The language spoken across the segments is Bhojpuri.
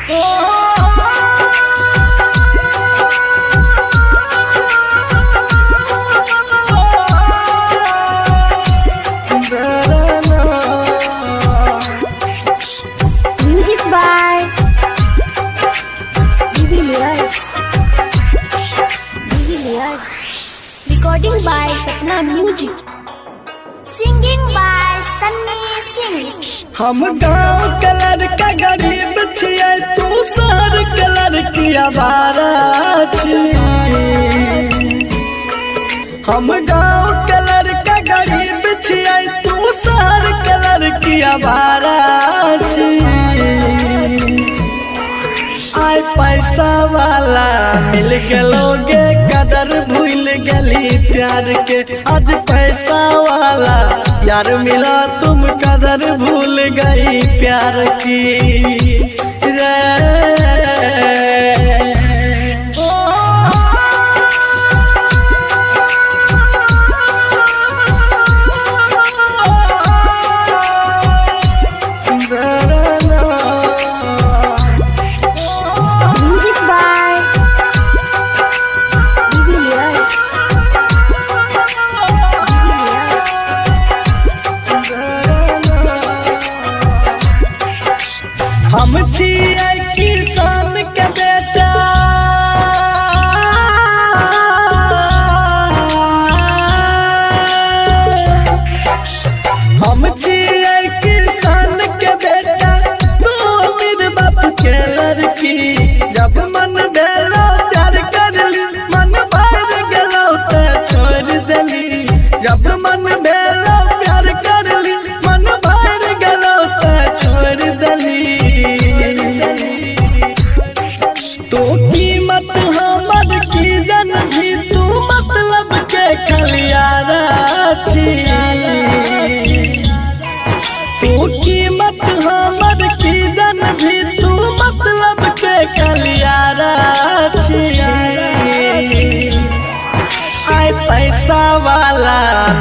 Recording by Sapna Music. Singing by Sunny Singh. हम गाँव कलर का गरीब छियै, तू शहर कलर की आवारा छियै। हम गाँव कलर का गरीब छियै, तू शहर कलर की आवारा छियै। आय पैसा वाला मिल गलोगे, कदर भूल गली प्यार के। आज पैसा वाला यार मिला, तुम कदर भूल गई प्यार की रे। हम छियै किसान के बेटा, हम छियै किसान के बेटा, तू मेरे बाप के लड़की। जब मन भेलो प्यार करली, मन भर गेलो तो छोड़ देली। जब मन भेलो प्यार करली, मन भर गेलो तो छोड़ देली। तो कीमत हमर की जन भी, तू मतलब के खलियारा छी। तू कीमत हमर की जन भी, तू मतलब के खलियारा छी। आय पैसा वाला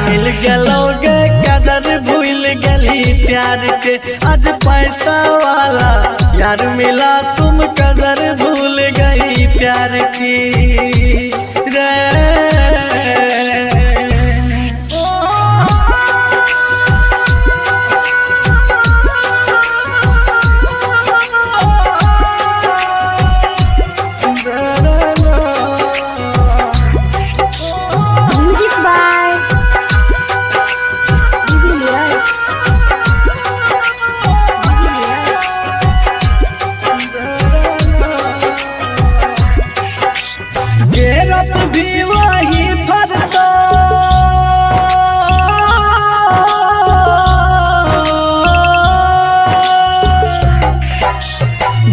मिल गलोगे, कदर भूल गली प्यार के। आज पैसा वाला यार मिला, तुम कदर भूल गई प्यार की रे। जेरप भी वही भरतो,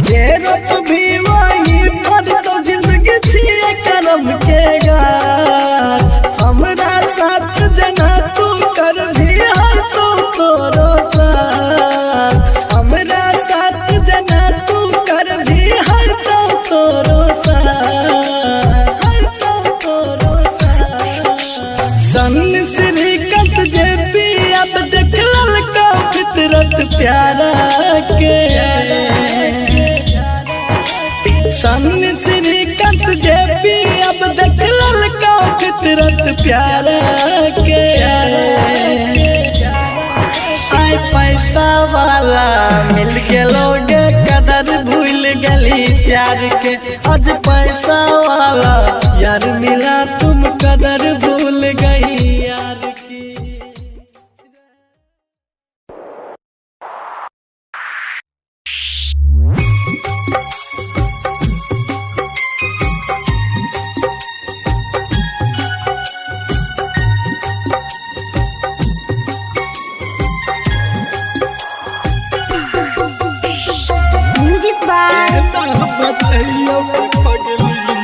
जेरप भी वही भरतो। जिंदगी छिए करम के गाछ, हमरा साथ जना तू कर भी हर तो तोरो साथ। हमरा साथ जना तू कर भी हर तो तोरो साथ। सन्नी श्रीकांत जे पी अब देख ललका फितरत प्यारा के। सन्नी श्रीकांत जे पी अब देख ललका फितरत प्यारा के। आय पैसा वाला मिल गलोगे, कदर भूल गली प्यार के। आज पैसा वाला यार मिला, तुम कदर भूल गई यार की। Music by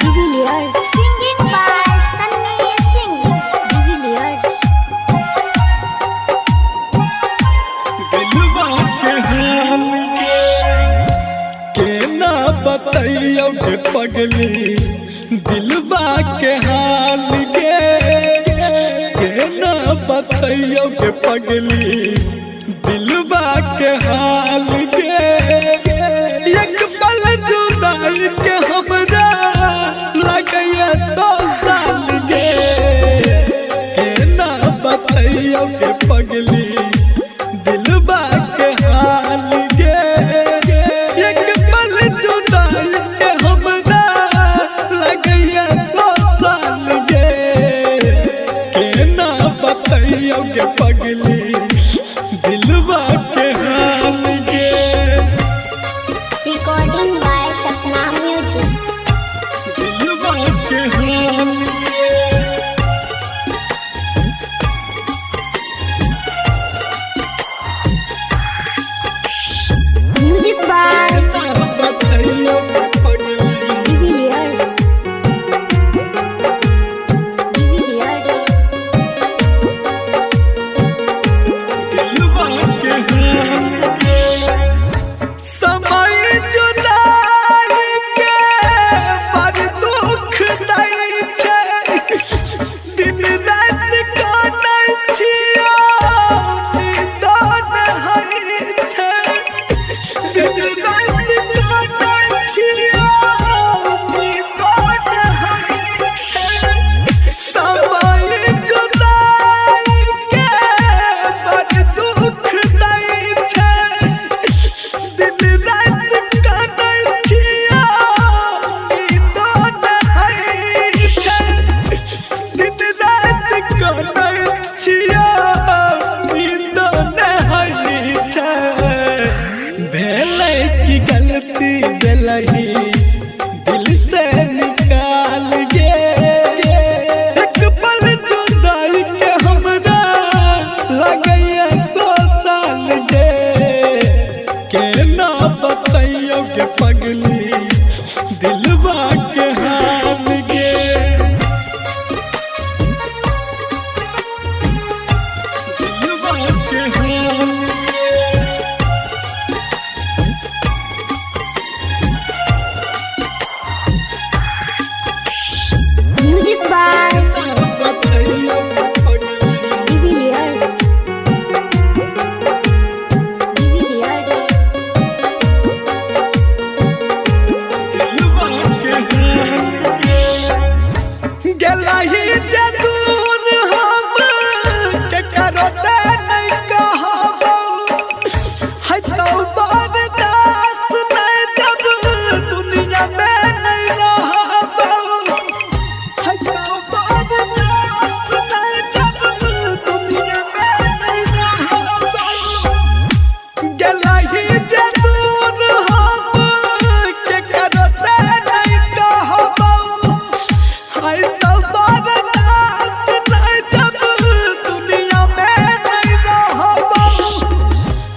Jubilius. Singing by Sunny Singh. Jubilius. दिलवा के हाल के ना बतैयो के पगली। दिलवा के हाल के ना बतैयो के पगली। दिलवा के हाल के एक पल पगली दिलवा के हाल गे। एक पल जुदाई के हमरा लगैया 100 साल गे। केना बतैयो गे पगली दिलवा के हाल गे। Recording by Sapna Music. दिलवा के हाल गे। Music by केना बतैयो गे पगली Divilliers. दिलवा के हाल गे। समय जुदाई के बड़ दुख दै छै। दिन रात काटै छियै नींद नहि छै। दिन रात काटै छियै नींद नहि छै। समय जुदाई के बड़ दुख दै छै। दिन रात काटै छियै नींद नहि छै। दिन रात काटै छियै नींद नहि छै। भेलै की गलती भेलही दिल से निकाल गे। एक पल जुदाई के हमरा लगैया 100 साल गे। केना बतैयो गे पगली दिलवा के हाल गे। दिलवा के हाल गे। Music by केना बतैयो गे पगली Divilliers. दिलवा के हाल गे। गेलही जे दूर हम केकरो से नहीं कहबो। है तो बर्दाश्त नहीं जब दुनिया में नहीं रहबो। है तो बर्दाश्त नहीं जब दुनिया में नहीं रहबो। गेलही जे दूर हम केकरो से नहीं कहबो। है तो बर्दाश्त नहीं जब दुनिया में नहीं रहबो।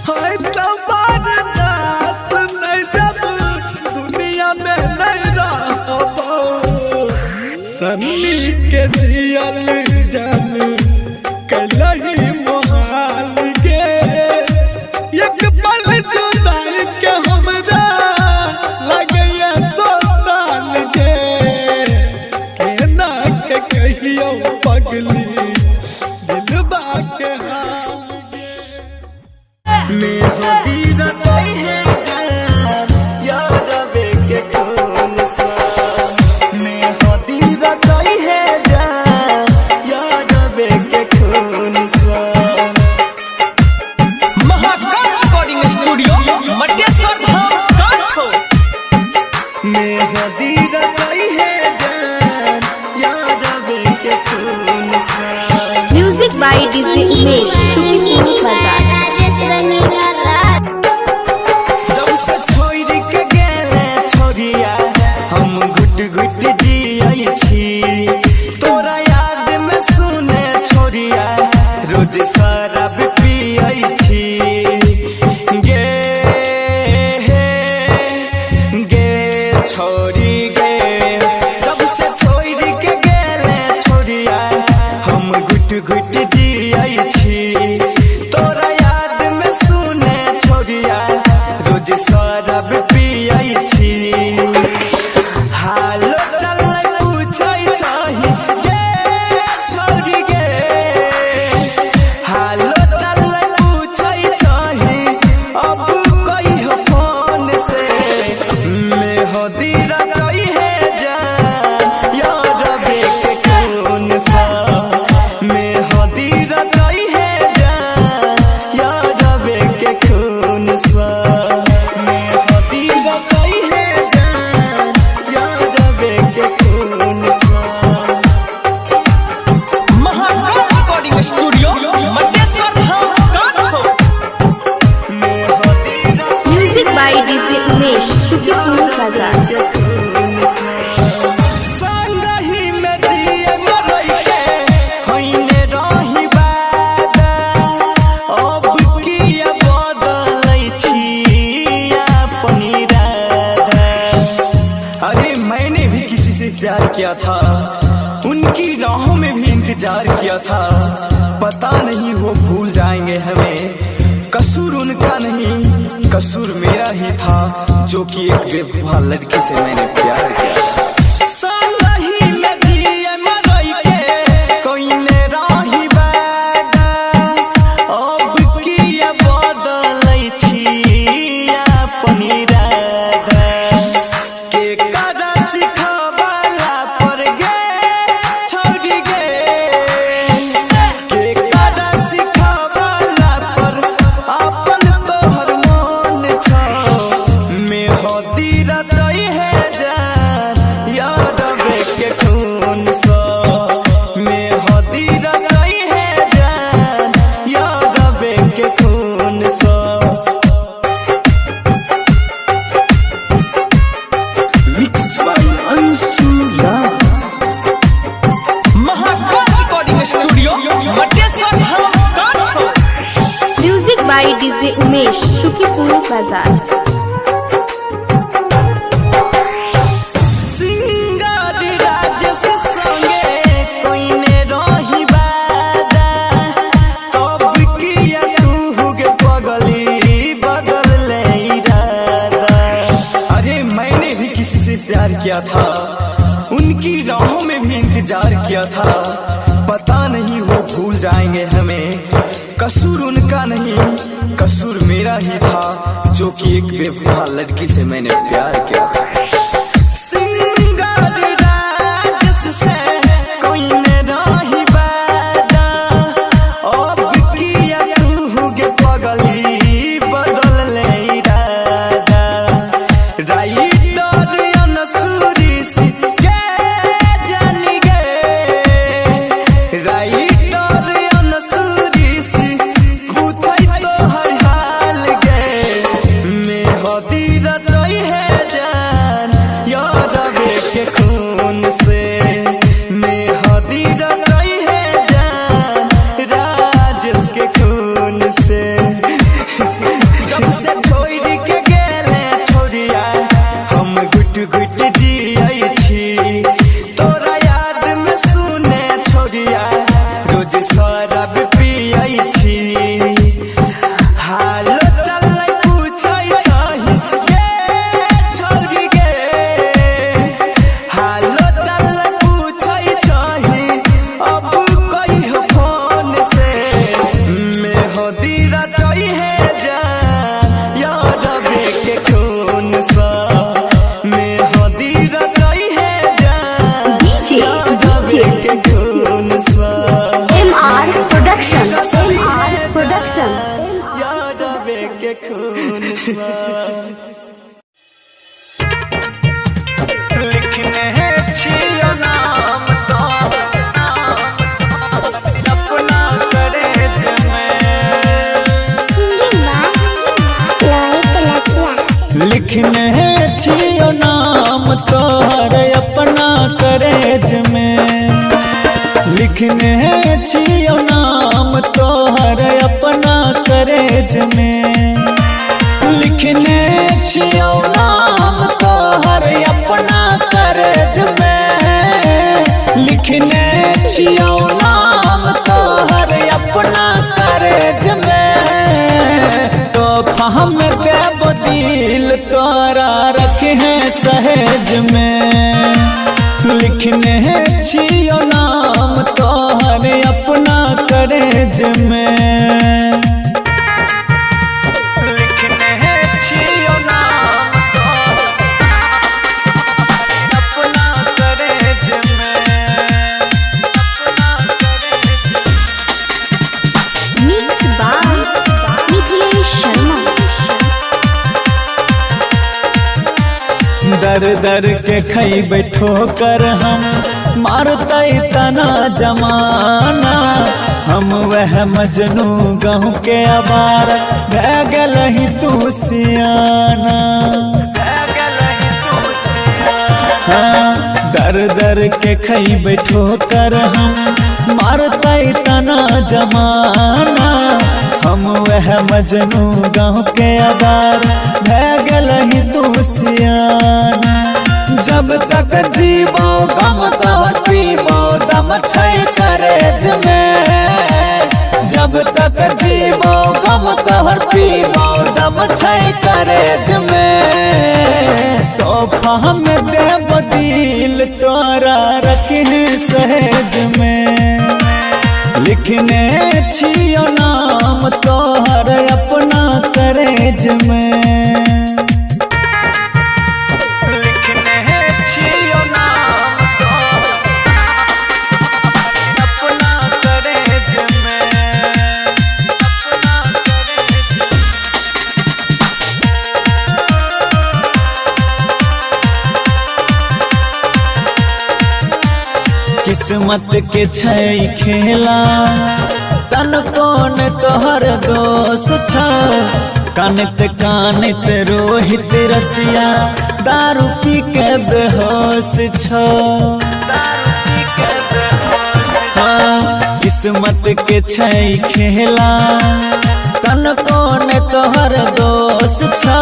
है तो बर्दाश्त नहीं जब दुनिया में नहीं रहबो। सन्नी के जियल जान कलही मोहाल गे। एक पल जुदाई के हमरा लगैया 100 साल गे। केना के कहियो पगली दिलवा के हाल गे। मेहदी रचाई है जान याद आवे के खून सा। मेहदी रचाई है जान याद आवे के खून सा। Mahakal recording studio Mateshwar Dham Kanpur. मेहदी रचाई है जान याद आवे के खून सा। Music by DJ Umesh. Shukipur Bazaar. जब से छोड़ के गेले छोरिया हम घुट घुट जियै छी। तोरा याद में सुने छोरिया रोज शराब पियै छी। गे गे छोरी गे जब से छोड़ के गेले छोरिया हम घुट घुट जियै छी। तोरा याद में सुने छोरिया रोज शराब पियै छी। हालो चल पूछै छही गे छोरी गे। हालो चल पूछै छही अब कहियो फोन से। मेहदी रचाई है जान याद आवे के खून सा। मेहदी रचाई है जान DJ Umesh, Shukipur Bazaar. संगही में जिए मरई के होइने रही वादा, अब किया बदलै छी अपन इरादा। अरे मैंने भी किसी से प्यार किया था, उनकी राहों में भी इंतजार किया था। पता नहीं वो भूल जाएंगे हमें, कसूर उनका नहीं कसूर मेरा ही था, जो कि एक बेवफा लड़की से मैंने प्यार किया था। संगही में जिए मरई के कोइने रही वादा, अब किया बदलै छी अपन इरादा। के करा सिखावला पर गे छोड़ गे, के करा सिखावला पर अपन तोहर मन छौ। में होदी रचई है जान याद के खून सो, में होदी रचई है जान याद के खून सो। Mix by Anshu Raj. Mahakal recording studio Mateshwar Dham Kanpur. Music by DJ Umesh, Shukipur Bazaar. Singer Rajesh संगे कोइने रही वादा, तब किया तू गे पगली बदल ले इरादा। अरे मैंने भी किसी से प्यार किया था, उनकी राहों में भी इंतजार किया था। पता नहीं वो भूल जाएंगे हमें, कसूर उनका नहीं कसूर मेरा ही था, जो कि एक बेवफा लड़की से मैंने प्यार किया था। सिंगर राजेश से कोइने रही वादा, अब किया तू गे पगली बदल ले इरादा। राइटर अनसुरी सी गे जानी गे, राइटर अनसुरी सी पूछै तोहर हाल गे। में होदी रचई है जान याद के खून से, में होदी रचई है जान राजेश के खून से। जब से छोड़ के गेले छोड़िया हम घुट घुट जियै छी, तोरा याद में सुने छोड़िया रोज शराब पियै छी। हाल चल पूछै छही गे छोड़ गे, हाल चल पूछै छही अब कहियो फोन से। में होदी रचई है जान याद के खून सा, में होदी रचई है जान DJ याद के खून सा। MR Production. MR Production. याद के खून सा। लिखने छियो नाम तो अपना करे लिखने छियो नाम तोहर अपना करेज में, लिखने छियो नाम तोहर अपना करेज में, लिखने छियो नाम तोहर अपना करेज में, लिखने छियो नाम तोहर अपना करेज में। तो हम देव दिल तोरा रखे सहेज में, लिखने छियो नाम तोहर अपना करेज में, लिखने छियो नाम तोहर अपना करेज में, अपना करेज। Mix by Nikhilesh Sharma. दर दर के खई बैठो कर हम मारते तना जमाना हम वह मजनू गाँव के आवारा भै गल ही तू सियाना। हाँ दर दर के खई बैठो कर हम मारते तना जमाना हम वह मजनू गाँव के आवार भै गल ही तू सियाना। जब तक जीवो गम तोहर पीबो दम छै करेज में। जब तक जीवो गम तोहर पीबो दम छै करेज में। तोहफा हम देब दिल तोरा रखने सहेज में। लिखने छियो नाम तोहर अपना करेज में। किस्मत के छै खेला तन कौन तोहर दोष छ। कानत कानत रोहित रसिया दारू पी के बेहोश छ। हाँ किस्मत के छै खेला तन कौन तोहर दोष छ।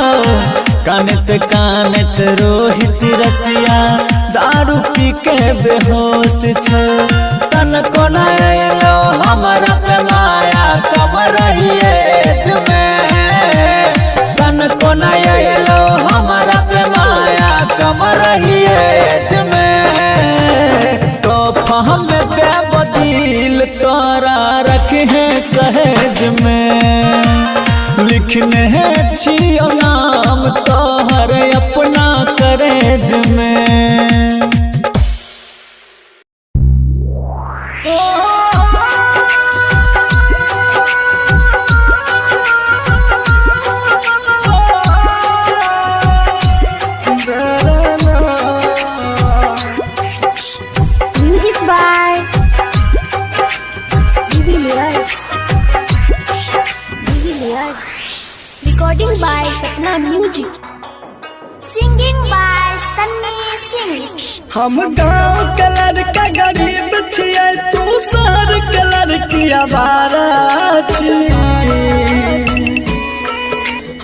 कानत कानत रोहित रसिया दारू पी के बेहोश छ। तन को नैलो हमरा पे माया कम रहिएज में। तन को नैलो हमरा पे माया कम रहिएज में। तोहफा हम देब दिल तोरा रखे सहेज में। लिखने छियो नाम तोहर अपना करेज में। Music by Divilyas. Recording by Sapna Music. Singing by Sunny Singh. हम गाँव के लड़का गरीब छियै तू शहर के लड़की आवारा छी।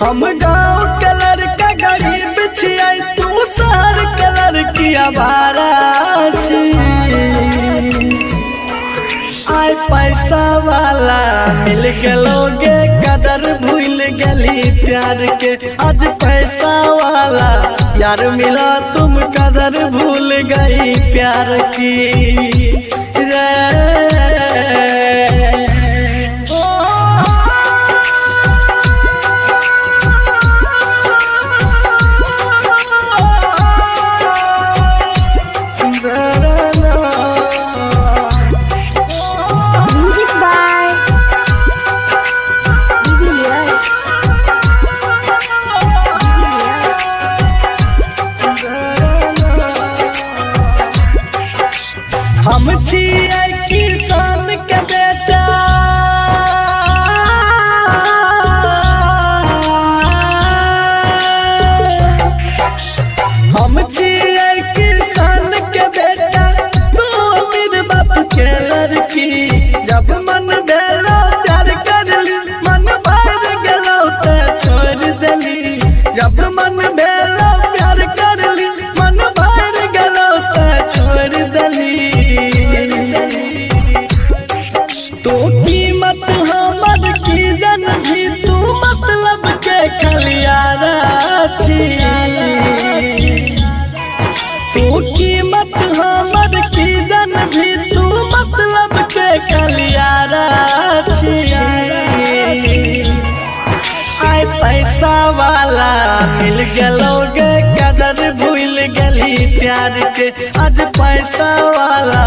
हम गाँव के लड़का गरीब छियै तू शहर के लड़की आवारा छी। आय पैसा वाला मिल गेलोगे कदर भूल गली प्यार के। आज पैसा वाला यार मिला तुम कदर भूल गई प्यार की रे। Music by Divilyas. हम छियै किसान के बेटा हम छियै किसान के बेटा तू मेरे बाप के लड़की। जब मन भेलो प्यार करली मन भर गेलो ते छोड़ देली। जब मन भेलो प्यार करली मन भर गेलो ते छोड़ देली। तू कीमत हमर की जन भी तू मतलब के खलियारा छी। तू कीमत हमर की जन भी तू मतलब के खलियारा छी। आय पैसा वाला मिल गेलोगे कदर भूल गली प्यार के। आज पैसा वाला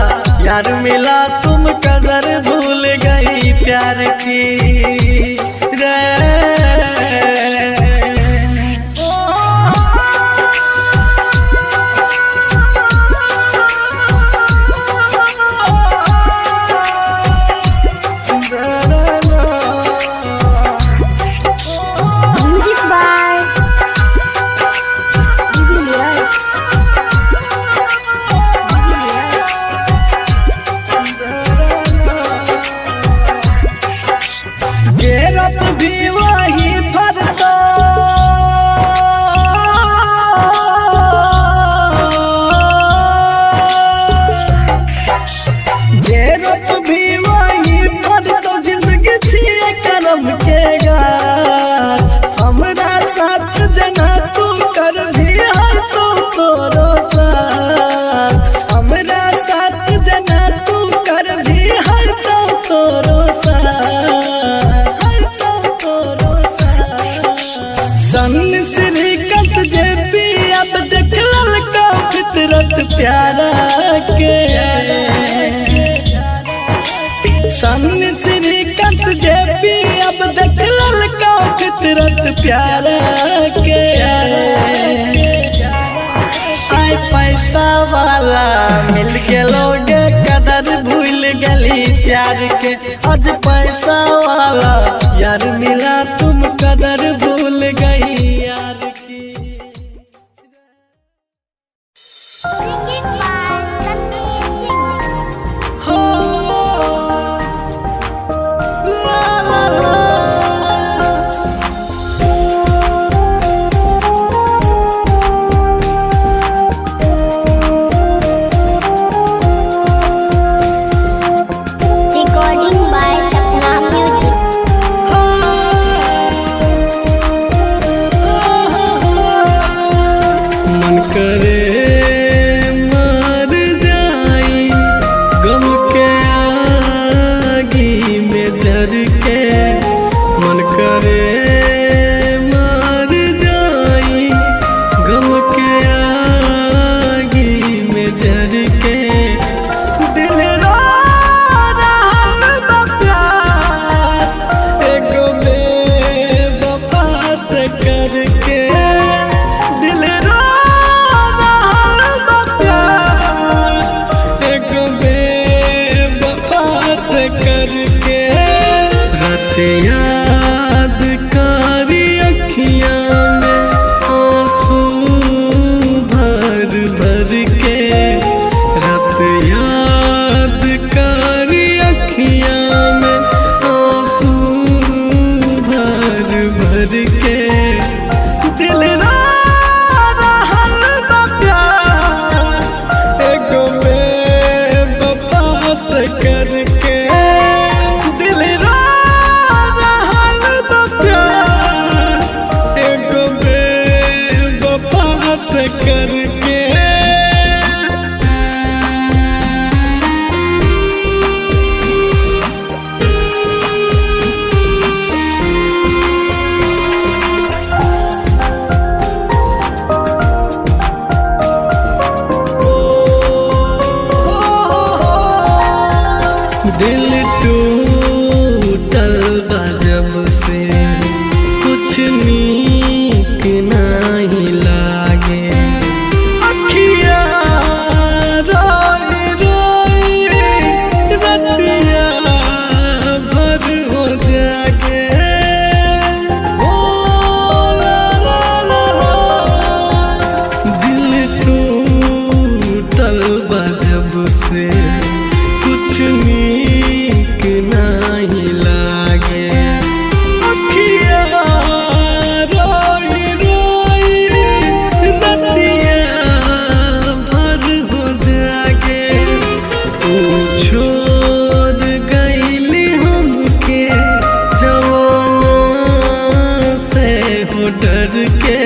यार मिला तुम कदर भूल गई प्यार की रे। प्यार के आय पैसा वाला मिल के लोग कदर भूल गली प्यार के। आज पैसा वाला यार मिला तुम कदर भूल गई यार की। हो ला ला ला Recording by Sapna Music. मन करे मर जाई गम के आगी में जर के। मन करे मर जाई गम के आगी में जर के। दिल रो रहल बा प्यार एगो बेवफा से करके। दिल रो रहल बा प्यार एगो बेवफा से करके। रात याद कारी अखियां में आंसू भर भर के। रात याद कारी अखियां में आंसू भर भर के। दिल रो रहल बा प्यार एगो बेवफा से करके। दिल रो रहल बा प्यार एगो बेवफा से करके। दिल टूटल बा जब से कुछ नीक नहीं लागे। अखियां रोई रोई रतिया भर हो जागे। ओ ला ला ला ला। दिल टूटल बा जब से कुछ नीक नहीं लागे। अखियां रोई रोई रतिया भर हो जागे। तू छोड़ गईली हमके जवाना से हो डर के।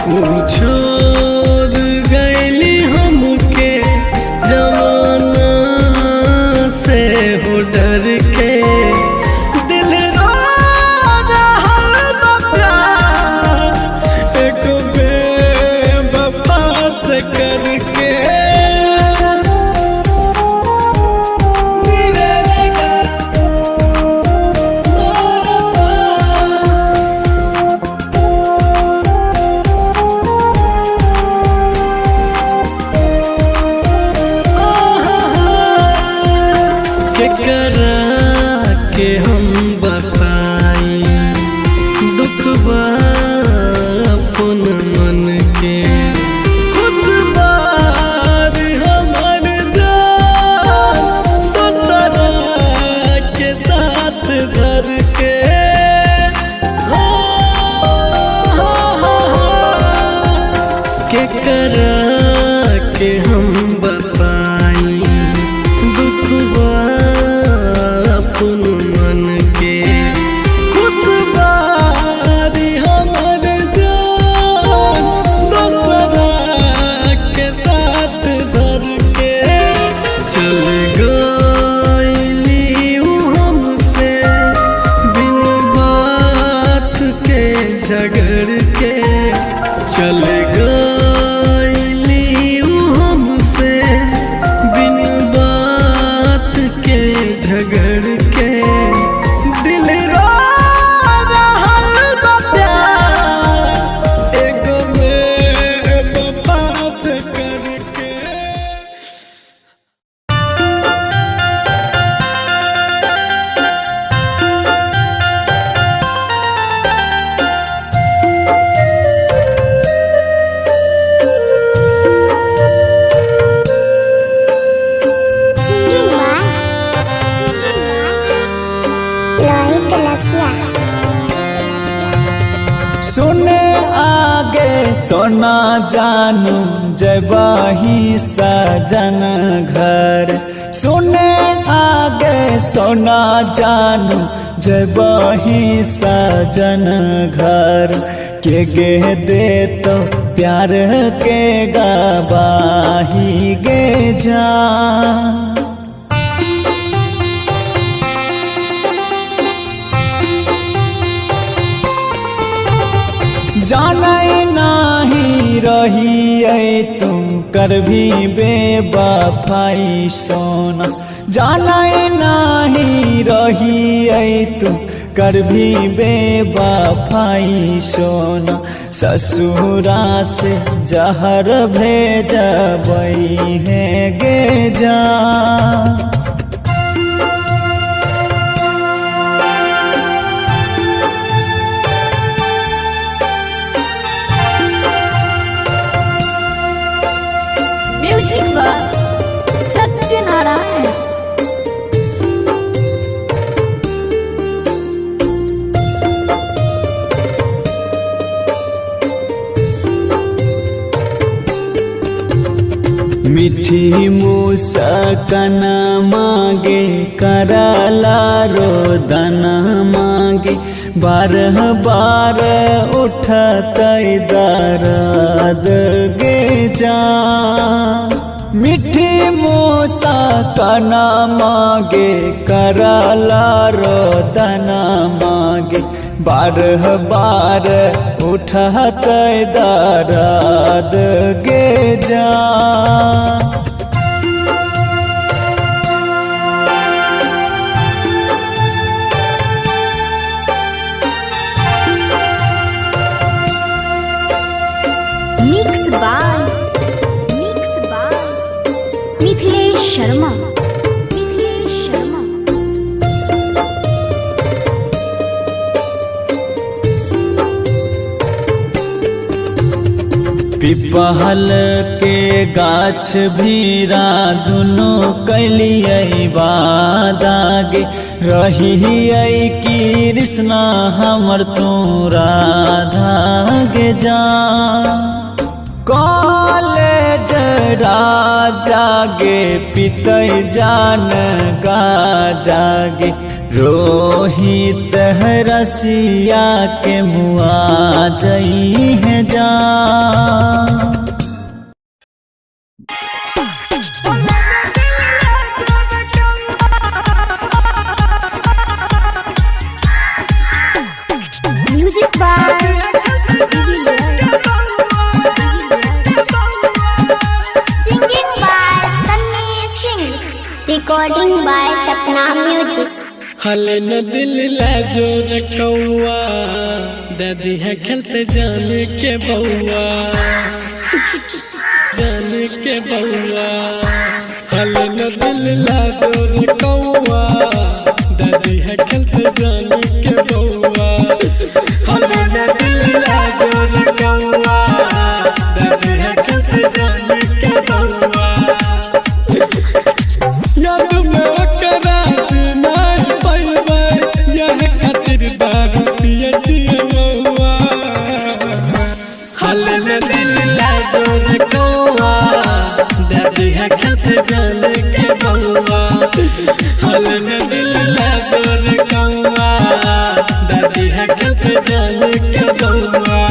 तू छोड़ गईली हमके जवाना से हो डर के। दिल रो रहल बा प्यार एगो बेवफा से करके। केकरा के हम बताई दुख बा अपन मन के। खुद बार हमर जान दोसरा के साथ धर के। केकरा के हम बताई दुख बा अपन मन के। खुद बारी हमर जान दोसरा के साथ धर के। चल गईली ऊ हमसे बिन बात के झगड़ के। चल गईली ऊ हमसे बिन बात के झगड़ के। दिल रो रहल बा सोना जानू जबाही सजन घर सुने आगे सोना जानू जबाही सजन घर के गे दे तो प्यार के गवाही गे जा जाने नाही रही तुम कर भी बेवफाई सोना जाने नहीं रही तुम कर भी बेवफाई सोना ससुरा से जहर भेजबई है गे जा म्यूजिक बाय सत्यनारायण। मीठी मुस्कान मांगे कराला रोदन मांगे बारह बार उठत दर्द गे जा मीठी मुस्कान मांगे कराला रोदन मांगे बारह बार उठत दर्द गे जा मिक्स बाय मिथिलेश शर्मा। पिपहल के गाछ भीरा दुनो कलियै वादागे रही कृष्णा हमर तू राधा गे जा कॉलेज राजा गे पितै जान गा जागे रोहित रसिया के मुआ जई है जा music by singing by Sunny Singh recording by Sapna music. हले न दिल लाजोर कौआ दादी है खेलते जाने के बउआ जाने के बउआ हले न दिल लाजोर कौआ दादी है खेलते जाने के बउआ हले न दिल लाजोर कौआ दादी है खेलते जाने के बउआ याद में ओकरा जाने के बउआ हल न दिल लागोर कौआ दादी है खेत जाने के बउआ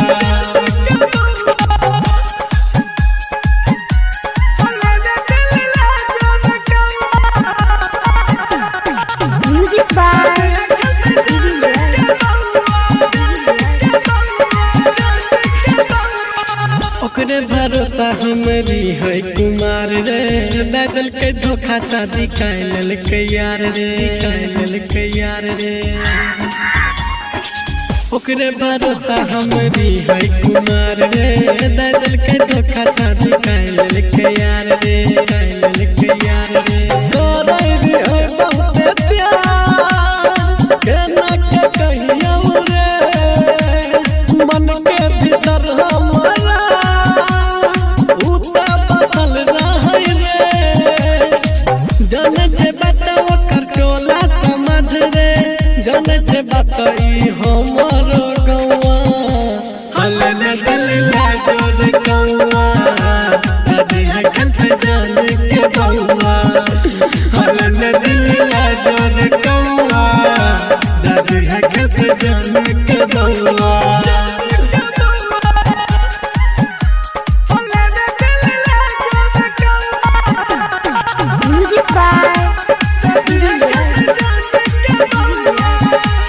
म्यूजिक बाय ओकरे भरोसा हमरी है कुमार रे दादल के धोखा शादी कैल के यार रे ओकरे भरोसा हमरी है कुमार रे दादल के धोखा शादी कैल के यार रे तोरा रे है बहुत प्यार केना के कहियो रे मन के भीतर हमारा उता बसल रहै रे जाने जे बताओ कर टोला समझ रे जाने जे बताई हमरो गौआ हल न दिल लागो कौआ दादी है खेलते जान के बउआ हल न दिलिया जोर कौआ दादी है खेलते जान के बउआ Music by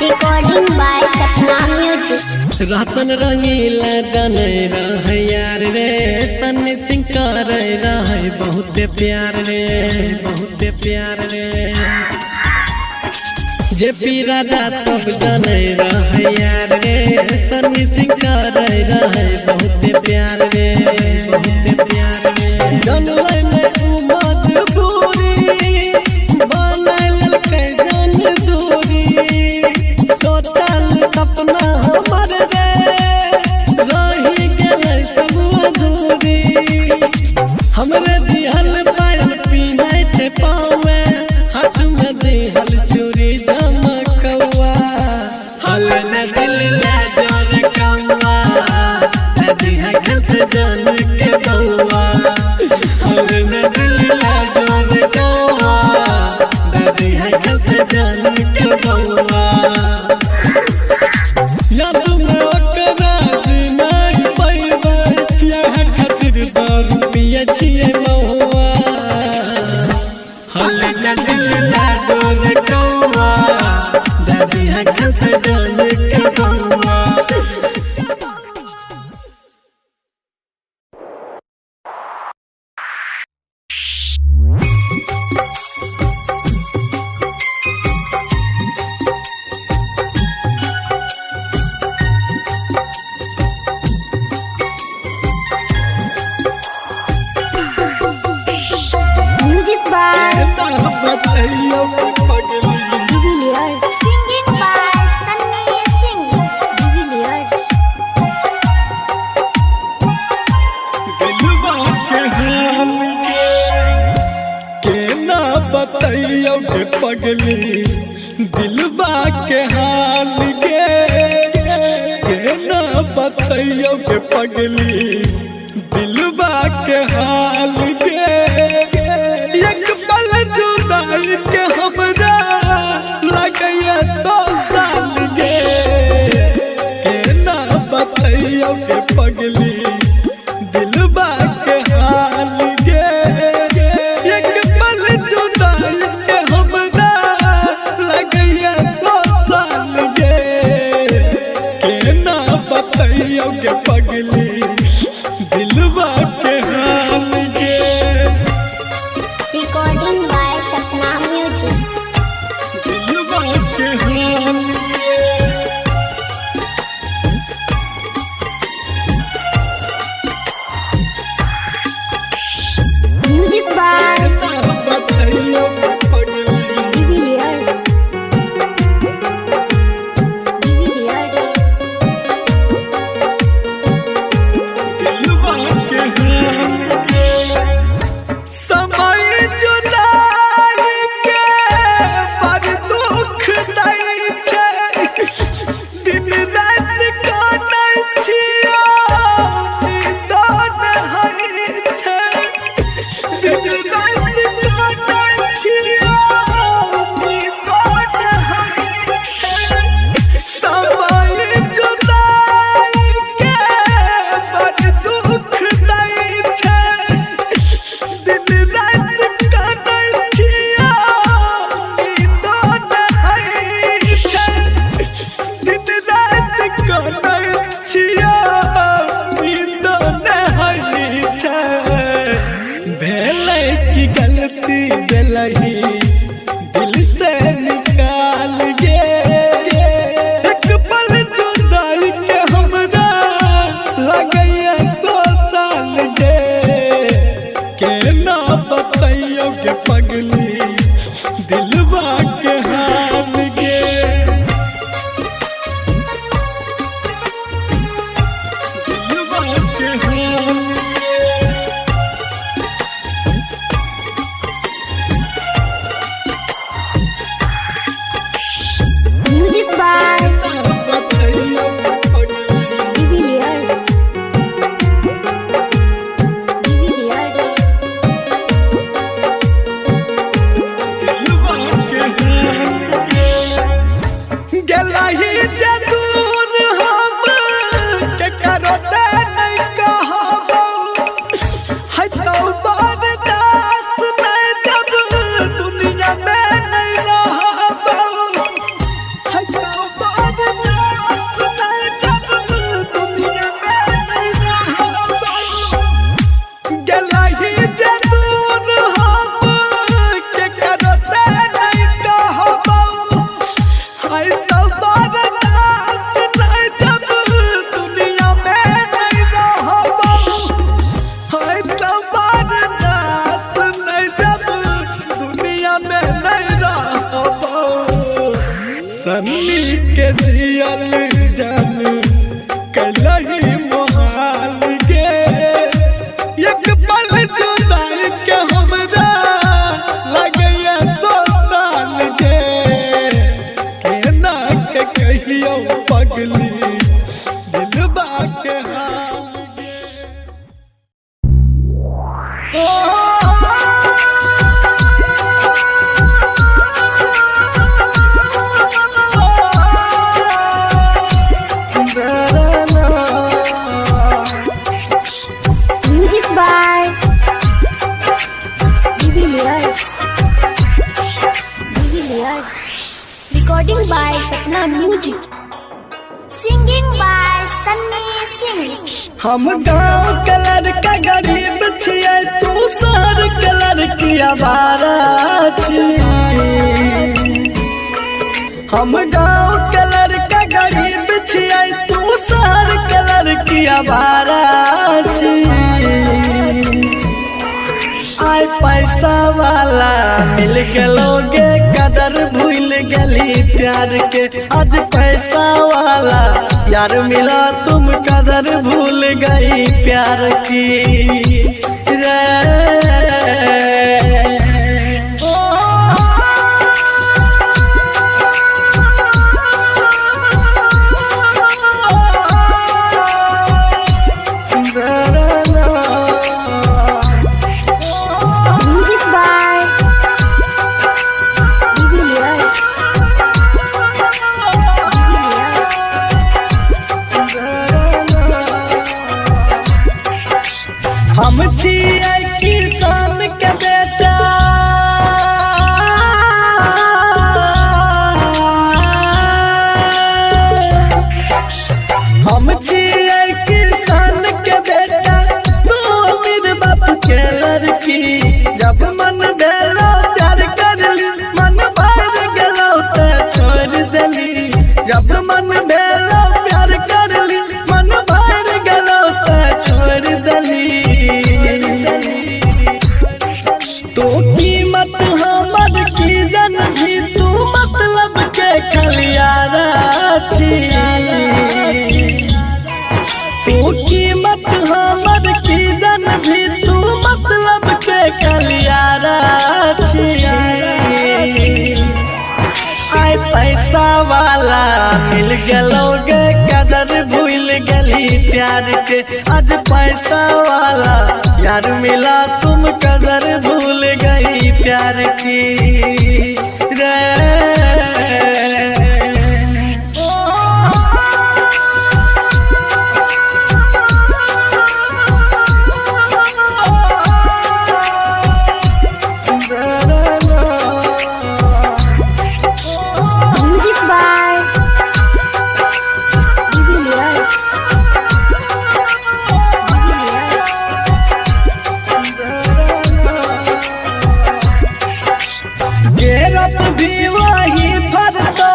Recording by Sapna Music. रातन रंगीला जाने रहे यार रे सन्नी सिंह कर रहे बहुत प्यार रे बहुत प्यार रे जेपी राजा सब जाने रहे यार रे सन्नी सिंह कर रहे बहुत प्यार रे बहुत प्यार रे जनले में मजबूरी बनल के जान दूरी सोचल सपना हमर रे रही गेलै सब अधूरी हमरे दिहल पायल पीनाइ थे पावे हाथ में दिहल चूड़ी चमकौआ हल न दिल ले जोर कौआ दादी है खेलते जान के बउआ हल न दिल ले जोर कौआ दादी है खेलते जान के बउआ याद में ओकरा नहीं पैबे यहाँ खातिर दारू पिए छिए महुआ हल न दिल ला जोर कौआ दादी है खेलते जान के बउआ Music by बताइयो पगली Divilliers. Singing by Sunny Singh. Divilliers. दिलवा के हाल के ना बताइयो के पगली दिलवा के हाल के ना बताइयो के पगली दिलवा के हाल के एक पल जुदाई के हमरा लगैया 100 साल के ना बताइयो के पगली दिलवा के हाल के एक पल जुदाई के हमरा लगैया 100 साल के ना बताइयो के पगली दिलवा के हाल के Recording by Sapna Music. दिलवा के हाल के Music by बताइयो के पगली Divilliers. Divilliers. दिलवा के हाल के समय जुदाई के पर दुख दै छै दिन रात काटै छियो निदान हई छै दिन रात काटै छियो निदान हई छै समय जुदाई के पर दुख दै छै दिन रात काटै छियो निदान हई छै दिन रात काटै छियो निदान हई छै भेलै की गलती भेलही दिल से निकाल गे एक पल जुदाई के हमरा लगैया 100 साल के ना बताइयो के पगली दिलवा के हाल के दिलवा के हाल के सन्नी के जियल जान कलही मोहाल गे एक पल जुदाई के हमरा लगैया 100 साल गे केना के कहियो पगली दिलबा के हाल गे Music by Divilliers. Recording by Sapna Music. Singing by Sunny Singh. हम गाँव के लड़का गरीब छियै तू शहर के लड़की आवारा छी हम गाँव के लड़का गरीब छियै तू शहर के लड़की आवारा छी आय पैसा वाला मिल गेलोगे कदर भूल गली प्यार के आज पैसा वाला यार मिला तुम कदर भूल गई प्यार की रे Music by Divilliers. हम छियै किसान के बेटा हम छियै किसान के बेटा तू अमीर बाप के लड़की जब मन भेलो प्यार करली मन भर गेलो ते छोड़ देली जब मन भेलो प्यार करली मन भर गेलो ते छोड़ देली तो कीमत हमर की जन भी तू मतलब के खलियारा छी तू कीमत हमर की जन भी तू मतलब के खलियारा छी आय पैसा वाला मिल गेलोगे कदर भूल गली प्यार के आज पैसा वाला यार मिला तुम कदर भूल गई प्यार की रे Music by Divilliers. जेरप भी वही भरतो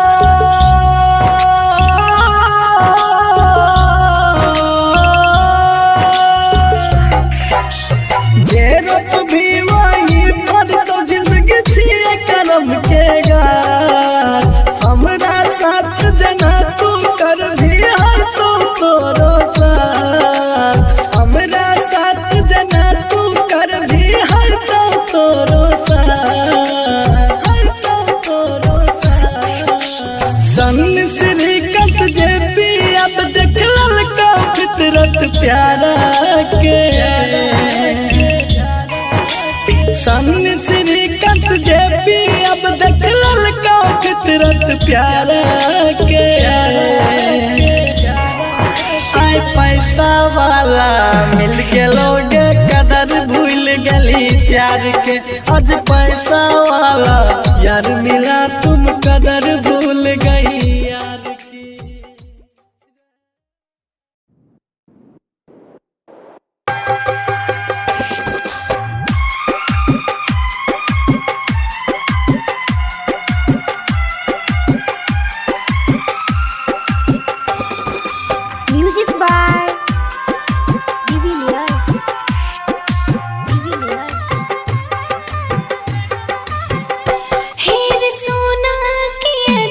जेरप भी वही भरतो जिंदगी छिए करम के गाछ हमरा साथ जना तू कर भी हर तो तोरो साथ हमरा साथ जना तू कर भी हर तो तोरो साथ हर तो तोरो साथ सन श्रीकांत जे पी अब देख ललका फितरत प्यारा के सन श्रीकांत जे पी अब देख ललका फितरत प्यारा के आय पैसा वाला मिल गेलोगे कदर भूल गली प्यार के आज पैसा वाला यार मिला तुम कदर भूल गई यार की Music by Divilliers. हेर सोना की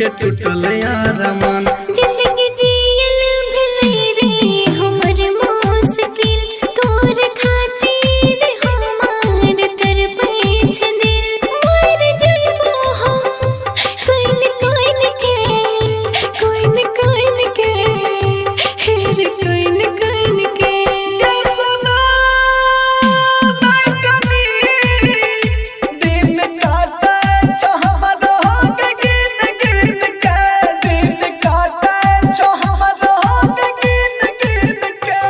के टूटल यारमान। जिंदगी जियल भले रे हमर मुश्किल तोर खातिर हमार तरपे छ दिल मर जइबो हम कोइन कोइन के कोइन कोइन के हेर कोइन कोइन के दिन काटे चाहरो के गिन गिन के दिन काटे चाहरो के गिन गिन के।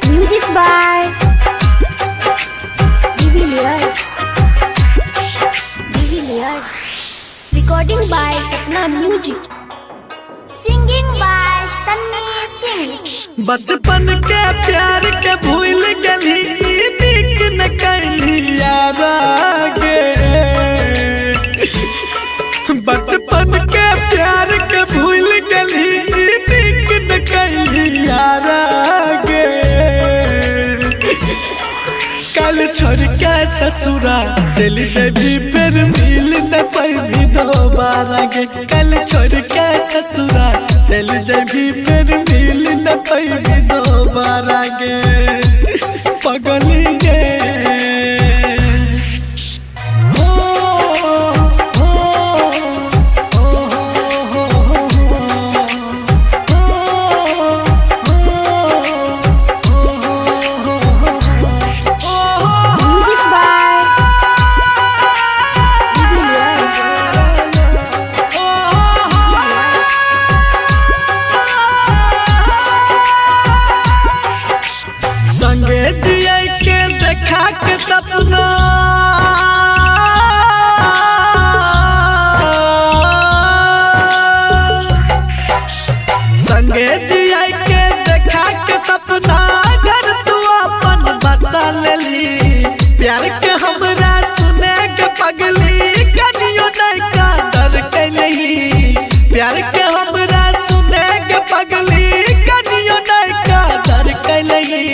Music by Divilliers. Recording by Sapna Music. Singing by Sunny Singh. बचपन के प्यार के भूल गली दिख न करली यारा गे। बचपन के प्यार के भूल गली दिख न करली यारा गे। कल छोड़ के ससुरा चली जबी फिर मिल न पाई दोबारा गे। कल छोड़ के ससुरा चली जबी फिर मिल न पाई दोबारा गे। पगली गे हो हो हो Music by Divilliers. संगे जिया के देखा के सपना संगे जिया के देखा के सपना घर तू अपन बसा लेली। प्यार के हमरा सुने के पगली कनियो नहीं का डर कैलही। प्यार के हमरा सुने के पगली कनियो नहीं का डर कैलही।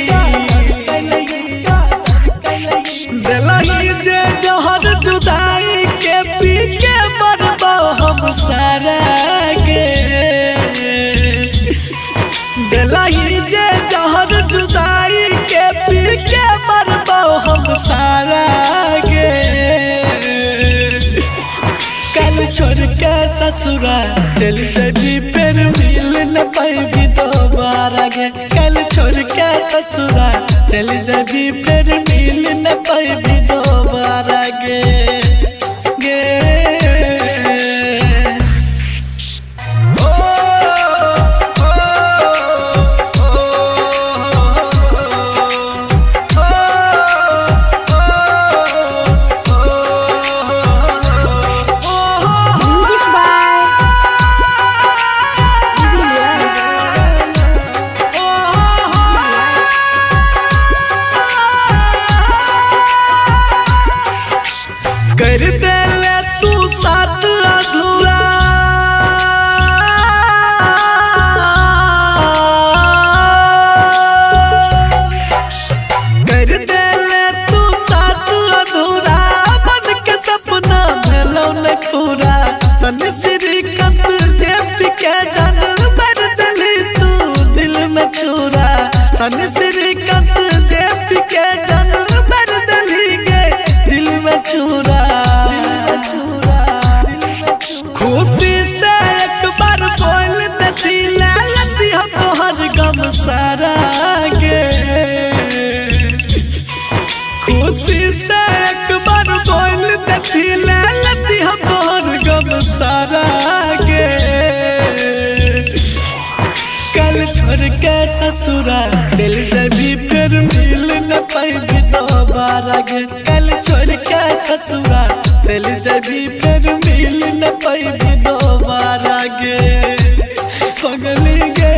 दिलही जे जहर जुदाई के पी के मरबो हम सारा गे। दिलही जे जहर जुदाई के पी के मरबो हम सारा गे। कल छोड़ के ससुरा चल जबी फिर मिल न पाई दोबारा गे। कल छोड़ के ससुरा चल जबी फिर मिल न पाई दोबारा गे गे। ओ ओ Music by Divilliers. कर दे ले तू साथ अधूरा कर दे ले तू साथ अधूरा बन के सपना भेलो न पूरा। सन श्रीकांत जेपी के जान भर दिली तू दिल में छुरा। सन श्रीकांत जेपी के जान भर दिली गे दिल में छुरा। खुशी से एक बार बोल देती लालती हो तोहर गम सारा गे। खुशी से एक बार बोल देती लालती हो तोहर गम सारा गे। कल छोड़ के ससुरा चल जबी फिर मिल न पाई दोबारा गे। कल छोड़ के ससुरा चल जबी फिर मिल न पाई दोबारा गे। पगली गे